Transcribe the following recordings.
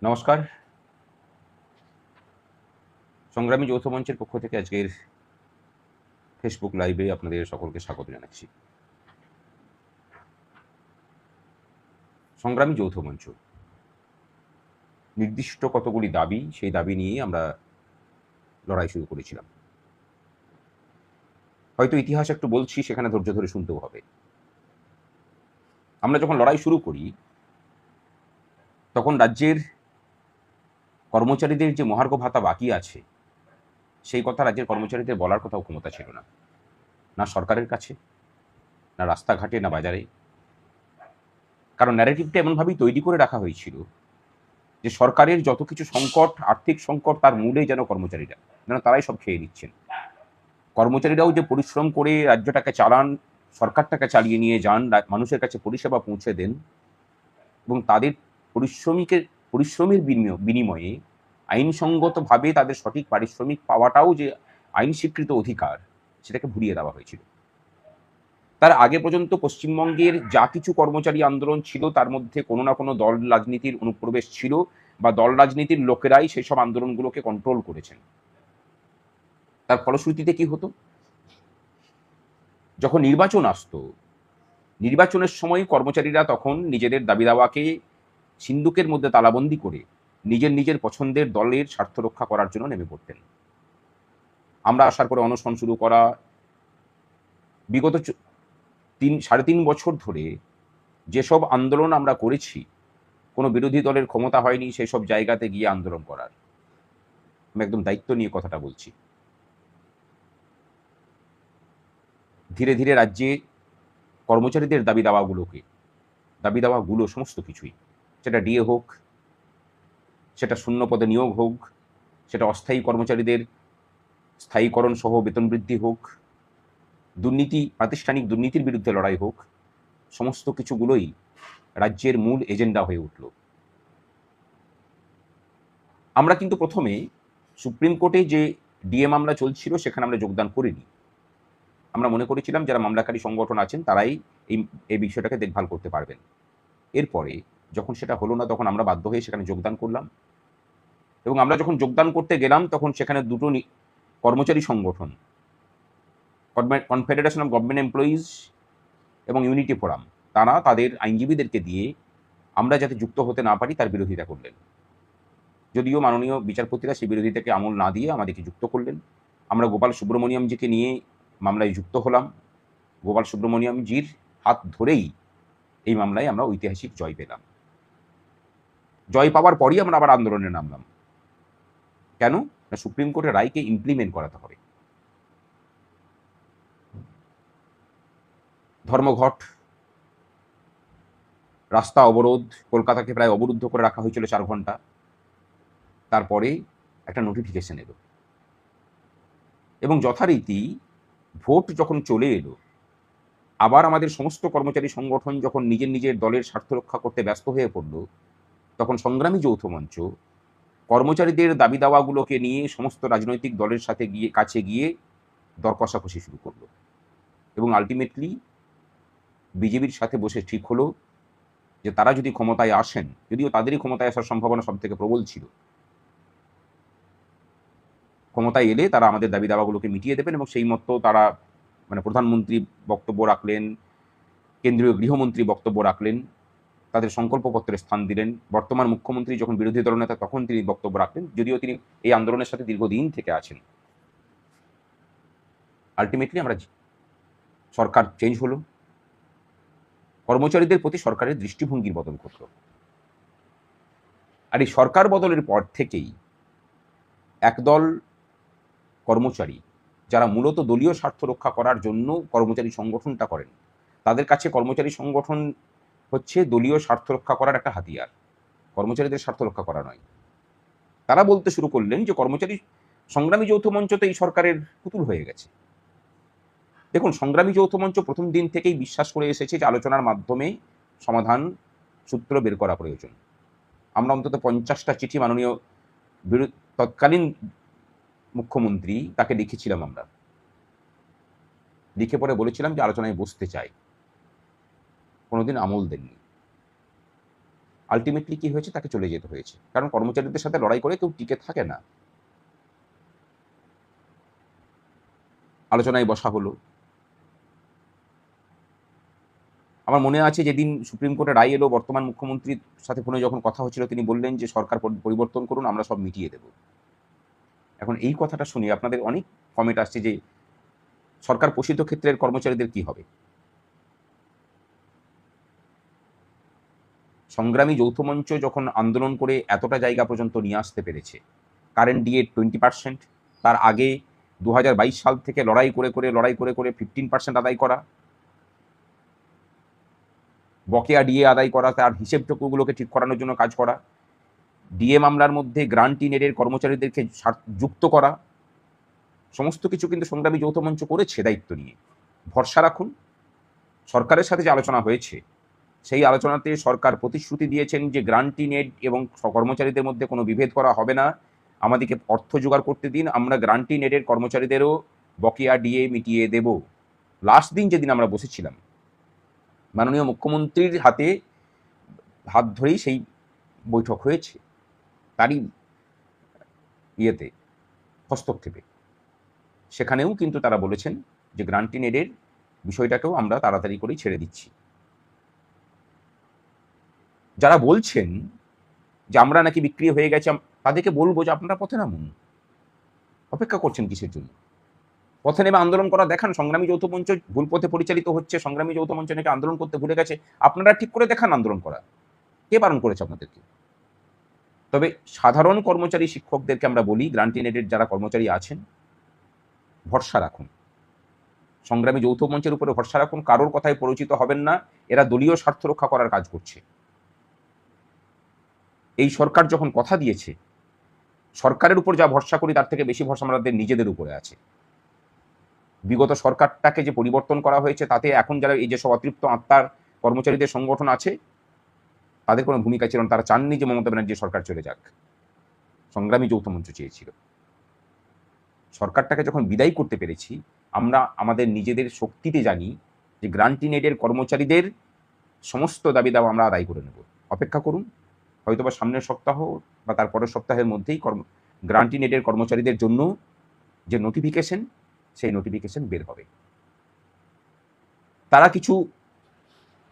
নমস্কার। সংগ্রামী যৌথ মঞ্চের পক্ষ থেকে আজকের ফেসবুক লাইভে আপনাদের সকলকে স্বাগত জানাচ্ছি। সংগ্রামী যৌথ মঞ্চ নির্দিষ্ট কতগুলি দাবি, সেই দাবি নিয়েই আমরা লড়াই শুরু করেছিলাম। হয়তো ইতিহাস একটু বলছি, সেখানে ধৈর্য ধরে শুনতেও হবে। আমরা যখন লড়াই শুরু করি, তখন রাজ্যের কর্মচারীদের যে মহার্ঘ ভাতা বাকি আছে, সেই কথা রাজ্যের কর্মচারীদের বলার কোথাও ক্ষমতা ছিল না। না সরকারের কাছে, না রাস্তাঘাটে, না বাজারে। কারণ ন্যারেটিভটা এমনভাবেই তৈরি করে রাখা হয়েছিল যে সরকারের যত কিছু সংকট, আর্থিক সংকট, তার মূলেই যেন কর্মচারীরা, যেন তারাই সব খেয়ে নিচ্ছেন। কর্মচারীরাও যে পরিশ্রম করে রাজ্যটাকে চালান, সরকারটাকে চালিয়ে নিয়ে যান, মানুষের কাছে পরিষেবা পৌঁছে দেন, এবং তাদের পরিশ্রমের বিনিময়ে আইনসঙ্গতভাবে তাদের সঠিক পারিশ্রমিক পাওয়াটাও যে আইন স্বীকৃত অধিকার, সেটাকে ভুলিয়ে দেওয়া হয়েছিল। তার আগে পর্যন্ত পশ্চিমবঙ্গের যা কিছু কর্মচারী আন্দোলন ছিল, তার মধ্যে কোনো না কোনো দল রাজনীতির অনুপ্রবেশ ছিল, বা দল রাজনীতির লোকেরাই সেসব আন্দোলনগুলোকে কন্ট্রোল করেছেন। তার ফলশ্রুতিতে কি হতো? যখন নির্বাচন আসতো, নির্বাচনের সময় কর্মচারীরা তখন নিজেদের দাবি দাওয়াকে সিন্দুকের মধ্যে তালাবন্দি করে নিজের পছন্দের দলের স্বার্থ রক্ষা করার জন্য নেমে পড়তেন। আমরা আসার পরে অনশন শুরু করা, বিগত 3.5 বছর ধরে যেসব আন্দোলন আমরা করেছি, কোনো বিরোধী দলের ক্ষমতা হয়নি সেসব জায়গাতে গিয়ে আন্দোলন করার। আমি একদম দায়িত্ব নিয়ে কথাটা বলছি। ধীরে ধীরে রাজ্যে কর্মচারীদের দাবি দাওয়াগুলো সমস্ত কিছুই, সেটা ডিএ হোক, সেটা শূন্য পদে নিয়োগ হোক, সেটা অস্থায়ী কর্মচারীদের স্থায়ীকরণ সহ বেতন বৃদ্ধি হোক, প্রাতিষ্ঠানিক দুর্নীতির বিরুদ্ধে লড়াই হোক, সমস্ত কিছুগুলোই রাজ্যের মূল এজেন্ডা হয়ে উঠল। আমরা কিন্তু প্রথমে সুপ্রিম কোর্টে যে ডিএ মামলা চলছিল, সেখানে আমরা যোগদান করিনি। আমরা মনে করেছিলাম যারা মামলাকারী সংগঠন আছেন তারাই এই বিষয়টাকে দেখভাল করতে পারবেন। এরপরে যখন সেটা হলো না, তখন আমরা বাধ্য হয়ে সেখানে যোগদান করলাম, এবং আমরা যখন যোগদান করতে গেলাম, তখন সেখানে দুটো কর্মচারী সংগঠন, কনফেডারেশন অফ গভর্নমেন্ট এমপ্লয়িজ এবং ইউনিটি ফোরাম, তারা তাদের আইনজীবীদেরকে দিয়ে আমরা যাতে যুক্ত হতে না পারি তার বিরোধিতা করলেন। যদিও মাননীয় বিচারপতিরা সেই বিরোধিতাকে আমল না দিয়ে আমাদেরকে যুক্ত করলেন। আমরা গোপাল সুব্রমণিয়ামজিকে নিয়ে মামলায় যুক্ত হলাম। গোপাল সুব্রমণিয়ামজির হাত ধরেই এই মামলায় আমরা ঐতিহাসিক জয় পেলাম। জয় পাওয়ার পরই আমরা আবার আন্দোলনে নামলাম। কেন না, সুপ্রিম কোর্টের রায়কে ইমপ্লিমেন্ট করাতে হবে। ধর্মঘট, রাস্তা অবরোধ, কলকাতাকে প্রায় অবরুদ্ধ করে রাখা হয়েছিল 4 ঘন্টা। তারপরে একটা নোটিফিকেশন এলো, এবং যথারীতি ভোট যখন চলে এলো, আবার আমাদের সমস্ত কর্মচারী সংগঠন যখন নিজের দলের স্বার্থ রক্ষা করতে ব্যস্ত হয়ে পড়ল, তখন সংগ্রামী যৌথ মঞ্চ কর্মচারীদের দাবি দাওয়াগুলোকে নিয়ে সমস্ত রাজনৈতিক দলের সাথে কাছে গিয়ে দর কষাকষি শুরু করলো, এবং আলটিমেটলি বিজেপির সাথে বসে ঠিক হলো যে তারা যদি ক্ষমতায় আসেন, যদিও তাদেরই ক্ষমতায় আসার সম্ভাবনা সব থেকে প্রবল ছিল, ক্ষমতায় এলে তারা আমাদের দাবি দাওয়াগুলোকে মিটিয়ে দেবেন, এবং সেই মতো তারা প্রধানমন্ত্রী বক্তব্য রাখলেন, কেন্দ্রীয় গৃহমন্ত্রী বক্তব্য রাখলেন, তাদের সংকল্পপত্রে স্থান দিলেন। বর্তমান মুখ্যমন্ত্রী যখন বিরোধী দলনেতা, তখন তিনি বক্তব্য রাখলেন, যদিও তিনি এই আন্দোলনের সাথে দীর্ঘদিন থেকে আছেন। আলটিমেটলি আমরা সরকার চেঞ্জ হলো, কর্মচারীদের প্রতি সরকারের দৃষ্টিভঙ্গির বদল ঘটল। আর এই সরকার বদলের পর থেকেই একদল কর্মচারী, যারা মূলত দলীয় স্বার্থ রক্ষা করার জন্য কর্মচারী সংগঠনটা করেন, তাদের কাছে কর্মচারী সংগঠন হচ্ছে দলীয় স্বার্থ রক্ষা করার একটা হাতিয়ার, কর্মচারীদের স্বার্থ রক্ষা করা নয়। তারা বলতে শুরু করলেন যে কর্মচারী সংগ্রামী যৌথ মঞ্চ তো এই সরকারের পুতুল হয়ে গেছে। দেখুন, সংগ্রামী যৌথ মঞ্চ প্রথম দিন থেকেই বিশ্বাস করে এসেছে যে আলোচনার মাধ্যমে সমাধান সূত্র বের করা প্রয়োজন। আমরা অন্তত 50টা চিঠি মাননীয় তৎকালীন মুখ্যমন্ত্রী তাকে লিখেছিলাম। আমরা লিখে পরে বলেছিলাম যে আলোচনায় বসতে চাই, কোনোদিন আমল দেননি। আলটিমেটলি কি হয়েছে, তাকে চলে যেতে হয়েছে, কারণ কর্মচারীদের সাথে লড়াই করে কেউ টিকে থাকে না। আলোচনায় বসা হলো। আমার মনে আছে যেদিন সুপ্রিম কোর্টে রায় এলো, বর্তমান মুখ্যমন্ত্রীর সাথে ফোনে যখন কথা হচ্ছিল, তিনি বললেন যে সরকার পরিবর্তন করুন, আমরা সব মিটিয়ে দেব। এখন এই কথাটা শুনে আপনাদের অনেক কমেন্ট আসছে যে সরকার পোষিত ক্ষেত্রের কর্মচারীদের কি হবে। সংগ্রামী যৌথ মঞ্চ যখন আন্দোলন করে এতটা জায়গা পর্যন্ত নিয়ে আসতে পেরেছে, কারেন্ট ডিএ 20%, তার আগে 2022 সাল থেকে লড়াই করে করে 15% আদায় করা, বকেয়া ডিএ আদায় করা, তার হিসেবটুকুগুলোকে ঠিক করানোর জন্য কাজ করা, ডিএ মামলার মধ্যে গ্রান্ট ইন এডের কর্মচারীদেরকে যুক্ত করা, সমস্ত কিছু কিন্তু সংগ্রামী যৌথ মঞ্চ করেছে দায়িত্ব নিয়ে। ভরসা রাখুন, সরকারের সাথে যে আলোচনা হয়েছে সেই আলোচনাতে সরকার প্রতিশ্রুতি দিয়েছেন যে গ্রান্ট ইন এড এবং কর্মচারীদের মধ্যে কোনো বিভেদ করা হবে না, আমাদেরকে অর্থ জোগাড় করতে দিন, আমরা গ্রান্ট ইন এডের কর্মচারীদেরও বকেয়া ডিএ মিটিয়ে দেব। লাস্ট দিন যেদিন আমরা বসেছিলাম, মাননীয় মুখ্যমন্ত্রীর হাত ধরেই সেই বৈঠক হয়েছে, তারই ইয়েতে হস্তক্ষেপে। সেখানেও কিন্তু তারা বলেছেন যে গ্রান্ট ইন এডের বিষয়টাকেও আমরা তাড়াতাড়ি করেই ছেড়ে দিচ্ছি। যারা বলছেন যে আমরা নাকি বিক্রি হয়ে গেছে, তাদেরকে বলবো যে আপনারা পথে নামুন, অপেক্ষা করছেন কিসের জন্য? পথে নেমে আন্দোলন করা দেখান। সংগ্রামী যৌথ মঞ্চ ভুল পথে পরিচালিত হচ্ছে, সংগ্রামী যৌথ মঞ্চ নাকি আন্দোলন করতে ভুলে গেছে, আপনারা ঠিক করে দেখান আন্দোলন করা। কে বারণ করেছে আপনাদেরকে? তবে সাধারণ কর্মচারী শিক্ষকদেরকে আমরা বলি, গ্রান্ট ইন এডের যারা কর্মচারী আছেন, ভরসা রাখুন, সংগ্রামী যৌথ মঞ্চের উপরে ভরসা রাখুন, কারোর কথায় পরিচিত হবেন না। এরা দলীয় স্বার্থ রক্ষা করার কাজ করছে। এই সরকার যখন কথা দিয়েছে, সরকারের উপর যা ভরসা করি তার থেকে বেশি ভরসা আমাদের নিজেদের উপরে আছে। বিগত সরকারটাকে যে পরিবর্তন করা হয়েছে, তাতে এখন যারা এই যেসব অতৃপ্ত আত্মার কর্মচারীদের সংগঠন আছে, তাদের কোনো ভূমিকা ছিল না। তারা চাননি যে মমতা ব্যানার্জি সরকার চলে যাক। সংগ্রামী যৌথ মঞ্চ চেয়েছিল। সরকারটাকে যখন বিদায় করতে পেরেছি, আমরা আমাদের নিজেদের শক্তিতে জানি যে গ্রান্ট ইন এডের কর্মচারীদের সমস্ত দাবি দাওয়া আমরা আদায় করে নেব। অপেক্ষা করুন, হয়তোবা সামনের সপ্তাহ বা তার পরের সপ্তাহের মধ্যেই গ্রান্ট ইন এডের কর্মচারীদের জন্য যে নোটিফিকেশন, সেই নোটিফিকেশন বের হবে। তারা কিছু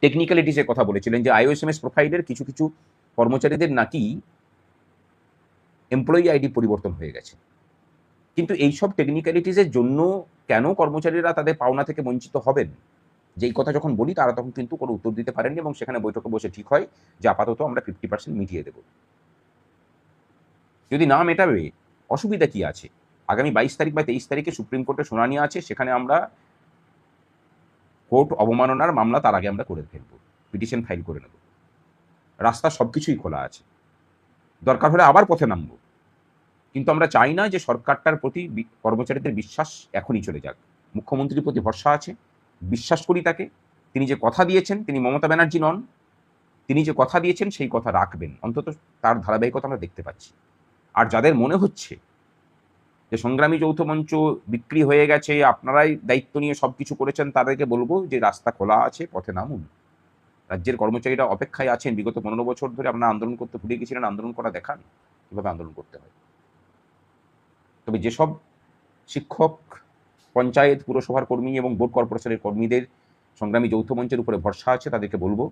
টেকনিক্যালিটিসের কথা বলেছিলেন যে আইওএসএমএস প্রোফাইলের কিছু কিছু কর্মচারীদের নাকি এমপ্লয়ি আইডি পরিবর্তন হয়ে গেছে। কিন্তু এইসব টেকনিক্যালিটিসের জন্য কেন কর্মচারীরা তাদের পাওনা থেকে বঞ্চিত হবেন, যেই কথা যখন বলি তারা তখন কিন্তু কোনো উত্তর দিতে পারেননি, এবং সেখানে বৈঠকে বসে ঠিক হয় যে আপাতত আমরা 50% মিটিয়ে দেব। যদি না মেটাবে অসুবিধা কি আছে? আগামী 22 তারিখ বা 23 তারিখে সুপ্রিম কোর্টে শুনানি আছে, সেখানে আমরা কোর্ট অবমাননার মামলা তার আগে আমরা করে ফেলবো, পিটিশন ফাইল করে নেব। রাস্তা সবকিছুই খোলা আছে, দরকার হলে আবার পথে নামবো। কিন্তু আমরা চাই না যে সরকারটার প্রতি কর্মচারীদের বিশ্বাস এখনই চলে যাক। মুখ্যমন্ত্রীর প্রতি ভরসা আছে, বিশ্বাস করি তাকে। তিনি যে কথা দিয়েছেন, তিনি মমতা ব্যানার্জি নন, তিনি যে কথা দিয়েছেন সেই কথা রাখবেন, অন্তত তার ধারাবাহিকতা আমরা দেখতে পাচ্ছি। আর যাদের মনে হচ্ছে যে সংগ্রামী যৌথ মঞ্চ বিক্রি হয়ে গেছে, আপনারাই দায়িত্ব নিয়ে সব কিছু করেছেন, তাদেরকে বলবো যে রাস্তা খোলা আছে, পথে নামুন। রাজ্যের কর্মচারীরা অপেক্ষায় আছেন। বিগত 15 বছর ধরে আপনারা আন্দোলন করতে ভুলে গেছিলেন, আন্দোলন করা দেখান কীভাবে আন্দোলন করতে হয়। তবে যেসব শিক্ষক, পঞ্চায়েত, পুরসভার কর্মী এবং বোর্ড কর্পোরেশনের কর্মীদের সংগ্রামী যৌথ মঞ্চের উপরে ভরসা আছে, তাদেরকে বলবো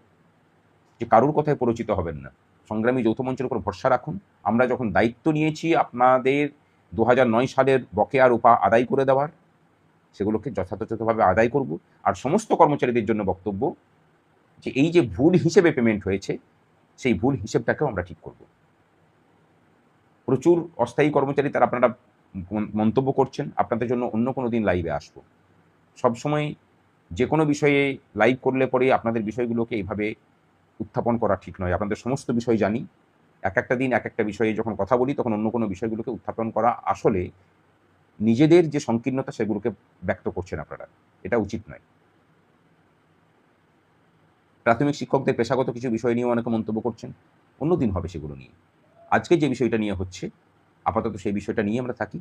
যে কারোর কথায় পরিচিত হবেন না, সংগ্রামী যৌথ মঞ্চের উপর ভরসা রাখুন। আমরা যখন দায়িত্ব নিয়েছি আপনাদের 2009 সালের বকেয়া রূপা আদায় করে দেওয়ার, সেগুলোকে যথাযথভাবে আদায় করব। আর সমস্ত কর্মচারীদের জন্য বক্তব্য যে এই যে ভুল হিসেবে পেমেন্ট হয়েছে, সেই ভুল হিসেবটাকেও আমরা ঠিক করব। প্রচুর অস্থায়ী কর্মচারী তারা আপনারা মন্তব্য করছেন, আপনাদের জন্য অন্য কোনো দিন লাইভে আসবো। সবসময় যে কোনো বিষয়ে লাইভ করলে পরে আপনাদের বিষয়গুলোকে এইভাবে উত্থাপন করা ঠিক নয়। আপনাদের সমস্ত বিষয় জানি, এক একটা দিন এক একটা বিষয়ে যখন কথা বলি তখন অন্য কোনো বিষয়গুলোকে উত্থাপন করা আসলে নিজেদের যে সংকীর্ণতা সেগুলোকে ব্যক্ত করছেন আপনারা, এটা উচিত নয়। প্রাথমিক শিক্ষকদের পেশাগত কিছু বিষয় নিয়ে অনেকে মন্তব্য করছেন, অন্য দিন হবে সেগুলো নিয়ে। আজকে যে বিষয়টা নিয়ে হচ্ছে, আপাতত সেই বিষয়টা নিয়ে আমরা থাকি।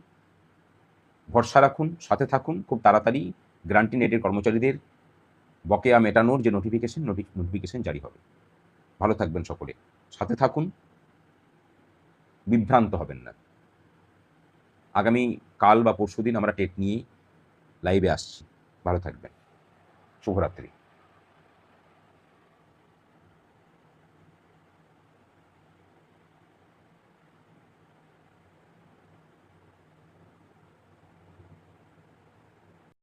ভরসা রাখুন, সাথে থাকুন, খুব তাড়াতাড়ি গ্রান্ট ইন এডের কর্মচারীদের বকেয়া মেটানোর যে নোটিফিকেশন জারি হবে। ভালো থাকবেন সকলে, সাথে থাকুন, বিভ্রান্ত হবেন না। আগামী কাল বা পরশুদিন আমরা টেট নিয়ে লাইভে আসছি। ভালো থাকবেন। শুভরাত্রি।